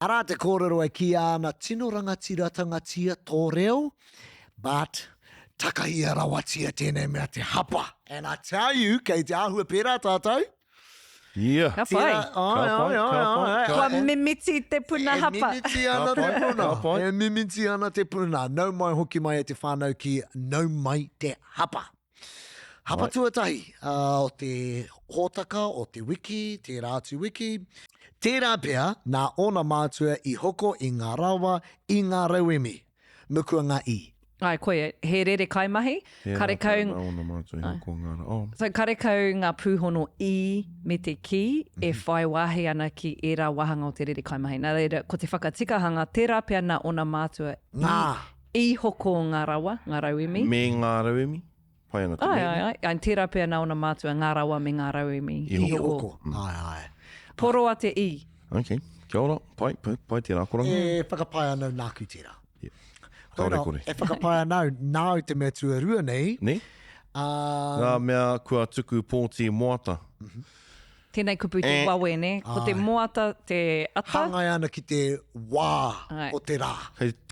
Ara te kōrero e ki ana tino rangatiratangatia tō reo, but takahia rawatia tēnei mea te hapa. And I tell you, kei te ahua pērā tātou. Yeah. Ka whai. Kua mimiti te puna hapa. E mimiti ana te puna. Ka whai. E mimiti ana te puna. Nau mai hoki mai e te whānau ki nau mai te hapa. Hapa tuatahi, o te hōtaka, o te wiki, te rātu wiki. Tērā pia, nā ona mātua I hoko I ngā rawa, I ngā rauemi. Mukua ngā I. Ai, koe, he rere kaimahi. Karekau, so karekau ngā pūhono I me te ki e whai wāhi ana ki e rā wahanga o te rere kaimahi. Nā reira, ko te whakatikahanga, tērā pia nā ona mātua I hoko o ngā rawa, ngā rauemi. Me ngā rauemi. Pai ana te Ai, ai, tērā pia nā ona mātua ngā rawa me ngā rauemi. I hoko. Ai. Poro a te I. Ok, kia ora. Pai tērā koranga. E whakapai anau nāku tērā. Kaore kore. E whakapai anau, nāu te mea tuarua nei. Ne? Ngā mea kua tuku pōti moata. Tēnei kupu te wawe, ne? Ko te moata, te ata. Hangai ana ki te wā o te rā.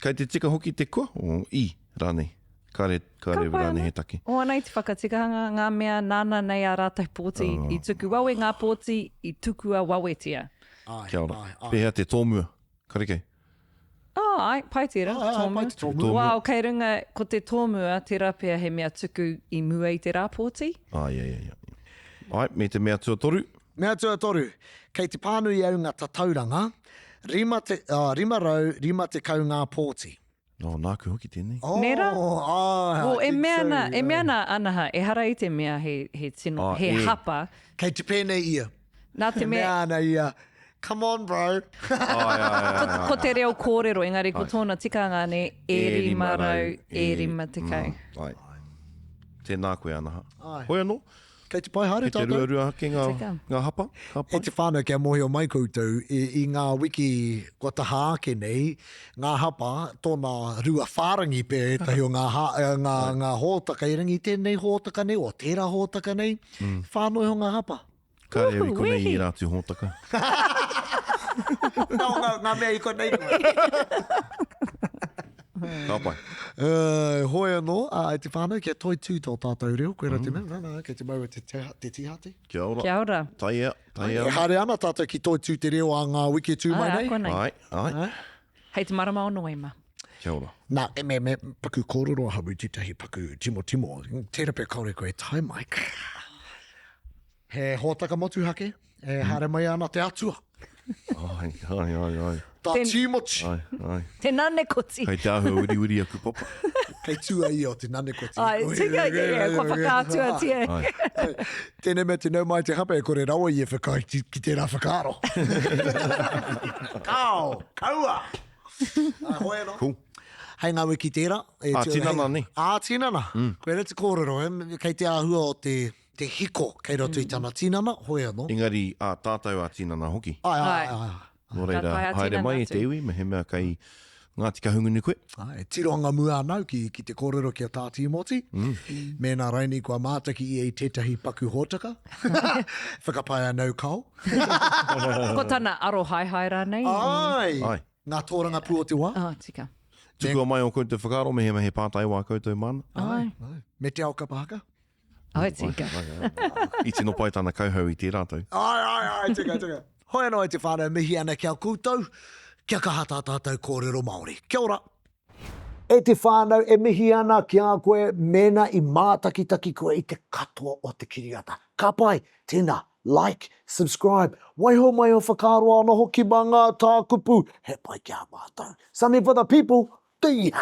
Kai te tika hoki te kua? O I, rānei. Kare rānei he take. O anei te whakatikahanga, ngā mea nāna nei a rātai pōti. I tuku wawe ngā pōti, I tuku a wawetia. Kia ora. Pehea te tōmua. Karekei. Ai, pai tērā, tōmua. Wow, kei runga, ko te tōmua, tērā pia he mea tuku I mua I te rā pōti. Ia. Ai, me te mea tuatoru. Mea tuatoru, kei te pānui au ngā tatauranga, rima te kau ngā pōti. Nāku hoki tēnei. Nera? E mea nā anaha, e hara I te mea he tino, he hapa. Kei te pēnei ia. Nā te mea... Ana ia. Come on, bro. Ko te reo kōrero, engari ko tōna tikanga ne, e rima rau, e rima te kau. Ai. Tēnā koe anaha. Hoi anō. Kei te pai haere tātou. Kei te ruarua hake ngā hapa. E te whānau kia mohi o mai koutou, I ngā wiki kua taha ake nei, ngā hapa, tōna rua whārangi pē, tahi o ngā hōtaka, I rangi tēnei hōtaka nei, o tērā hōtaka nei, whānau ho ngā hapa. Ka reo I konei I rātu hōtaka. Ngā mea I konei. Ka pai. Hoi anō, e te whānau kia toi tū tō tātou reo, koe rā te mea, kei te maua te tihate. Kia ora. Kia ora. Tai ea. Hare ana tātou ki toi tū te reo a ngā wiki tū mai nei. Ai. Hei te marama o noema. Kia ora. Nā, me paku kōrero hamu tētahi paku timo. Tēra pē kaore koe tai mai. He hōtaka motu hake, e hare mai ana te atua. Ai. Tā tīmochi. Ai. Te nane koti. Kei te ahua uri aku papa. Kei tua I o te nane koti. Ai, tika, kua whakātua tie. Tēnei mea te nau mai te hapa e kore rawa I e whakai ki tērā whakaro. Kaua. Hoi anō. Cool. Hei ngā wiki tērā. Tinana ni. Tinana. Koe re te kōrero, kei te ahua o te hiko, kei roto I tana tinana, hoi anō. Engari, tātou a tinana hoki. Ai. Nō reira, haere mai e te iwi, me he mea kai Ngāti ka hunguni koe. Tiroanga mua anau ki te kōrero ki a tāti moti. Mēnā raini kua mātaki I tētahi paku hōtaka. Whakapai anau kau. Ko tana aro hai rānei. Ai. Ngā tōranga pu o te wā. Tika. Tukua mai o koutou whakaro, me he pātai wā koutou mana. Ai. Me te au kapahaka. Ai, tika. I te no pai tāna kauhau I te rātou. Ai, tika. Hoi anō te whānau mihi ana kia koutou. Kia kaha tātou kōrero Māori. Kia ora. E te whānau e mihi ana kia koe mena I mātakitaki koe I te katoa o te kiriata. Ka pai, tēnā, like, subscribe. Waiho mai o whakaroa ana hoki mā ngā tākupu. He pai kia mātou. Something for the people. Tia!